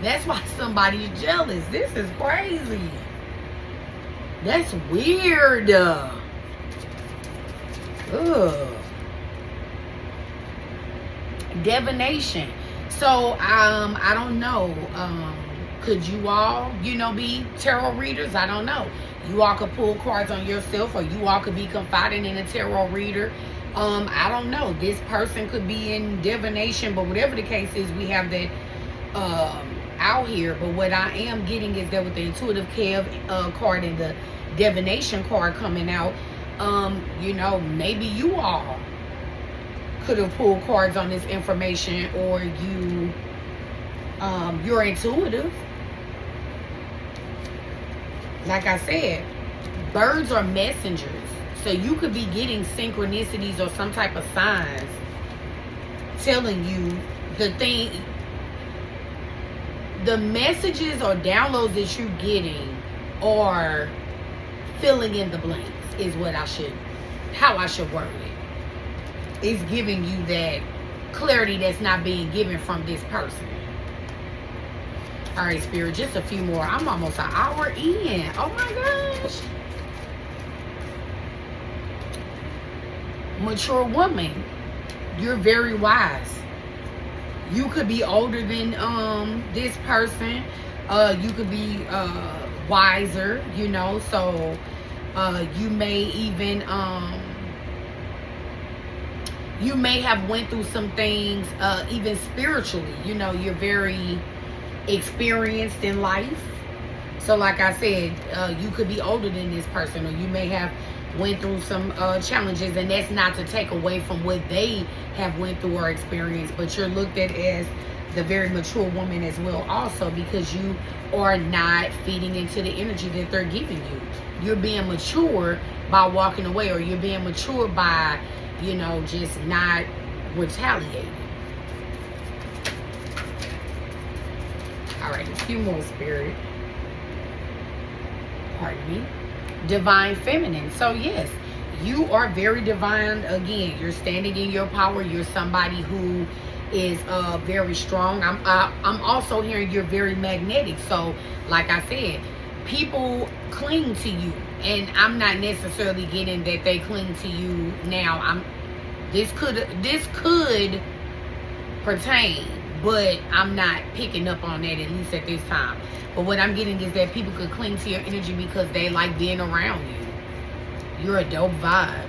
That's why somebody's jealous. This is crazy. That's weird. Ugh. Divination. So, I don't know. Could you all, you know, be tarot readers? I don't know. You all could pull cards on yourself, or you all could be confiding in a tarot reader. I don't know. This person could be in divination, but whatever the case is, we have that out here. But what I am getting is that with the intuitive card and the divination card coming out, you know, maybe you all could have pulled cards on this information, or you're intuitive. Like I said, birds are messengers. So you could be getting synchronicities or some type of signs telling you the messages or downloads that you're getting are filling in the blanks, is how I should word it. It's giving you that clarity that's not being given from this person. All right, Spirit, just a few more. I'm almost an hour in. Oh my gosh. Mature woman, you're very wise. You could be older than this person. You could be wiser, you know. So you may even you may have went through some things even spiritually. You know, you're very experienced in life. So like I said, you could be older than this person, or you may have went through some challenges, and that's not to take away from what they have went through or experienced, but you're looked at as the very mature woman as well also, because you are not feeding into the energy that they're giving you. You're being mature by walking away, or you're being mature by, you know, just not retaliating. All right, a few more, Spirit. Pardon me. Divine feminine. So yes, you are very divine. Again, you're standing in your power. You're somebody who is very strong. I'm also hearing you're very magnetic. So like I said, people cling to you, and I'm not necessarily getting that they cling to you now. This could pertain, but I'm not picking up on that, at least at this time. But what I'm getting is that people could cling to your energy because they like being around you. You're a dope vibe.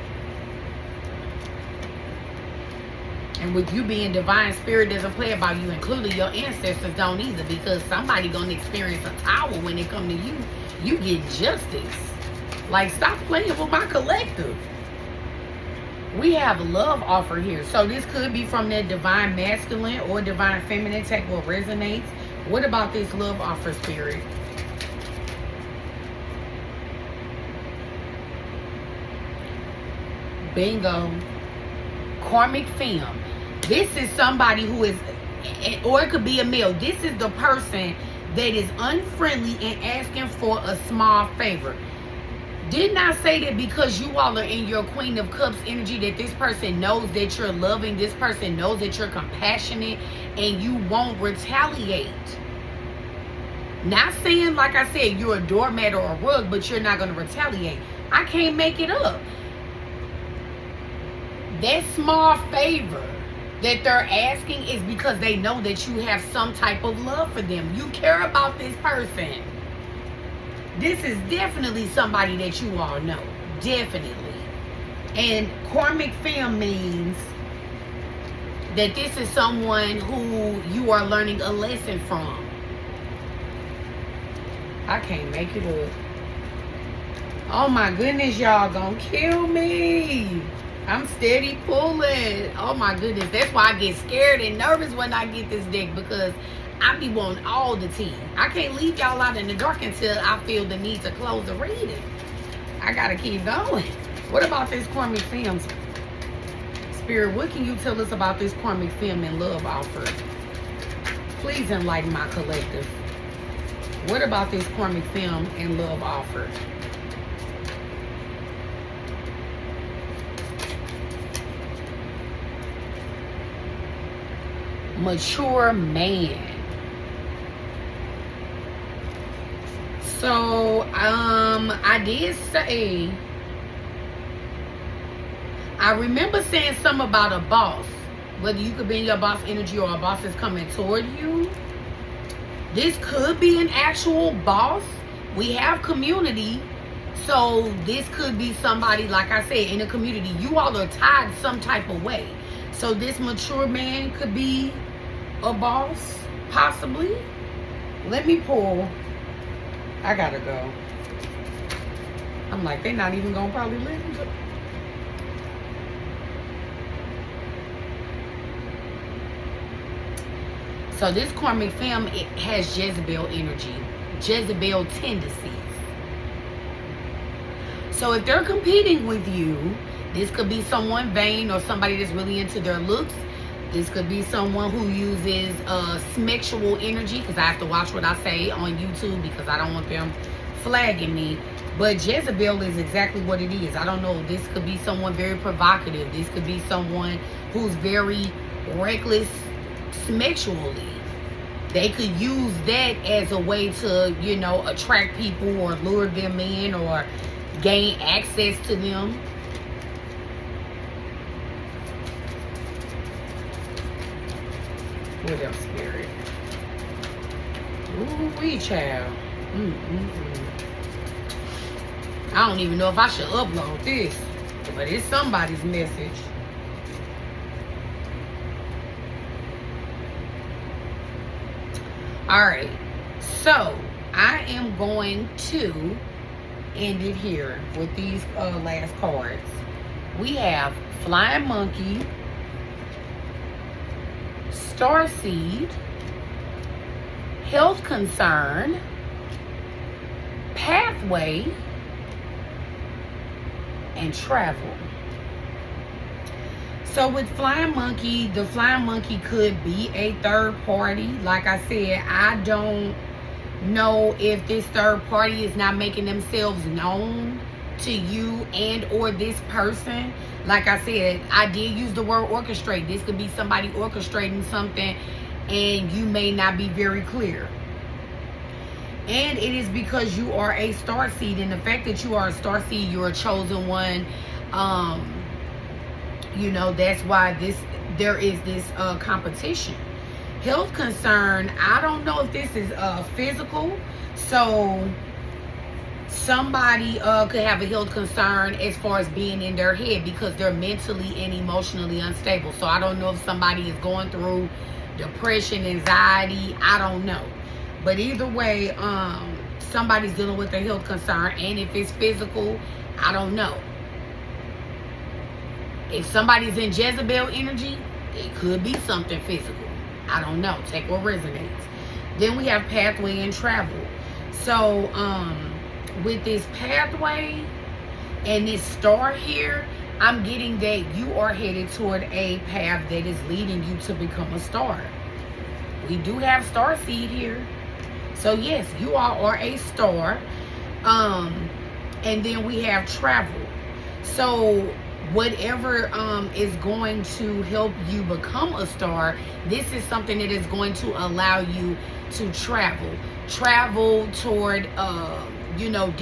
And with you being divine, spirit doesn't play about you, including your ancestors don't either, because somebody gonna experience a tower when they come to you. You get justice. Like, stop playing with my collective. We have love offer here. So this could be from that divine masculine or divine feminine. Take what resonates. What about this love offer, Spirit? Bingo. Karmic femme. This is somebody who is, or it could be a male. This is the person that is unfriendly and asking for a small favor. Didn't I say that because you all are in your Queen of Cups energy, that this person knows that you're loving, this person knows that you're compassionate, and you won't retaliate? Not saying, like I said, you're a doormat or a rug, but you're not going to retaliate. I can't make it up. That small favor that they're asking is because they know that you have some type of love for them. You care about this person. This is definitely somebody that you all know. Definitely. And karmic fam means that this is someone who you are learning a lesson from. I can't make it up. Oh my goodness, y'all gonna kill me. I'm steady pulling. Oh my goodness. That's why I get scared and nervous when I get this deck, because I be wanting all the tea. I can't leave y'all out in the dark until I feel the need to close the reading. I gotta keep going. What about this karmic fam? Spirit, what can you tell us about this karmic fam and love offer? Please enlighten my collective. What about this karmic fam and love offer? Mature man. So, I did say, I remember saying something about a boss. Whether you could be in your boss energy or a boss is coming toward you. This could be an actual boss. We have community. So this could be somebody, like I said, in the community. You all are tied some type of way. So this mature man could be a boss, possibly. Let me pull. I gotta go. I'm like, they're not even gonna probably listen to. So this karmic fam, it has Jezebel energy, Jezebel tendencies. So if they're competing with you, this could be someone vain or somebody that's really into their looks. This could be someone who uses sexual energy, because I have to watch what I say on YouTube because I don't want them flagging me. But Jezebel is exactly what it is. I don't know. This could be someone very provocative. This could be someone who's very reckless sexually. They could use that as a way to, you know, attract people or lure them in or gain access to them. What else, Spirit? Ooh, wee, child. I don't even know if I should upload this, but it's somebody's message. Alright, so I am going to end it here with these last cards. We have Flying Monkey, Starseed, Health Concern, Pathway, and Travel. So with Flying Monkey, the Flying Monkey could be a third party. Like I said, I don't know if this third party is not making themselves known to you and or this person. Like I said, I did use the word orchestrate. This could be somebody orchestrating something and you may not be very clear. And it is because you are a starseed, and the fact that you are a starseed, you're a chosen one. You know, that's why there is this competition. Health concern, I don't know if this is physical. So somebody could have a health concern as far as being in their head because they're mentally and emotionally unstable. So I don't know if somebody is going through depression, anxiety, I don't know. But either way, somebody's dealing with a health concern, and if it's physical, I don't know. If somebody's in Jezebel energy, it could be something physical. I don't know. Take what resonates. Then we have Pathway and Travel. So, with this Pathway and this star here, I'm getting that you are headed toward a path that is leading you to become a star. We do have Starseed here. So, yes, you all are a star. And then we have Travel. So, whatever is going to help you become a star, this is something that is going to allow you to travel toward you know,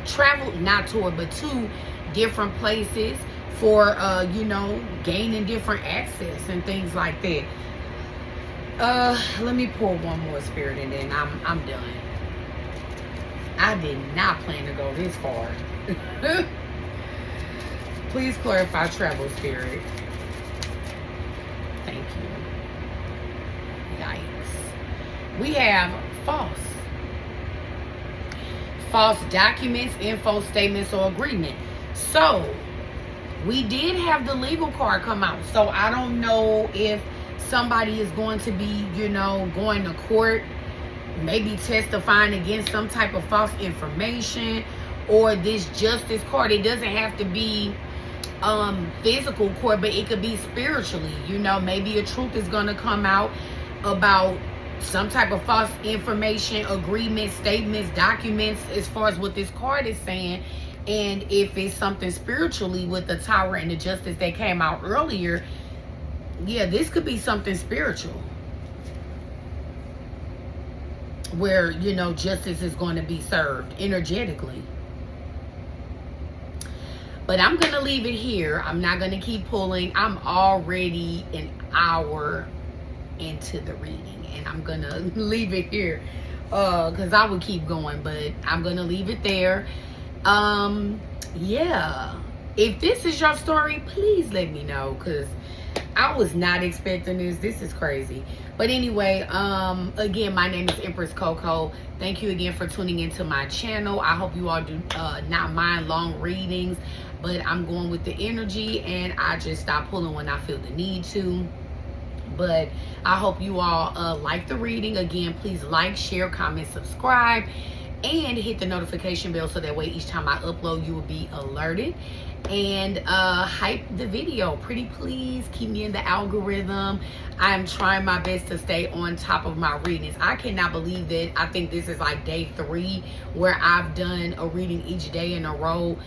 travel not toward but to different places for you know, gaining different access and things like that. Let me pull one more, Spirit, and then I'm done. I did not plan to go this far. Please clarify travel, Spirit. Thank you. Yikes. We have false documents, info, statements, or agreement. So we did have the legal card come out. So I don't know if somebody is going to be, you know, going to court, maybe testifying against some type of false information, or this justice card. It doesn't have to be physical court, but it could be spiritually. You know, maybe a truth is going to come out about some type of false information, agreements, statements, documents, as far as what this card is saying. And if it's something spiritually with the Tower and the Justice that came out earlier, yeah, this could be something spiritual, where, you know, justice is going to be served energetically. But I'm going to leave it here. I'm not going to keep pulling. I'm already an hour into the reading, and I'm going to leave it here because I would keep going, but I'm going to leave it there. Yeah. If this is your story, please let me know, because I was not expecting this. This is crazy. But anyway, again, my name is Empress Coco. Thank you again for tuning into my channel. I hope you all do not mind long readings, but I'm going with the energy, and I just stop pulling when I feel the need to. But I hope you all like the reading. Again, please like, share, comment, subscribe, and hit the notification bell so that way each time I upload you will be alerted. And hype the video, pretty please. Keep me in the algorithm. I'm trying my best to stay on top of my readings. I cannot believe that I think this is like day 3 where I've done a reading each day in a row.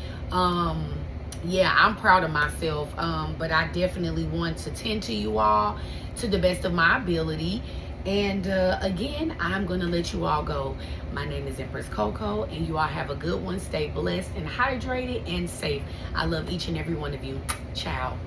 Yeah, I'm proud of myself, but I definitely want to tend to you all to the best of my ability. And again, I'm going to let you all go. My name is Empress Coco, and you all have a good one. Stay blessed and hydrated and safe. I love each and every one of you. Ciao.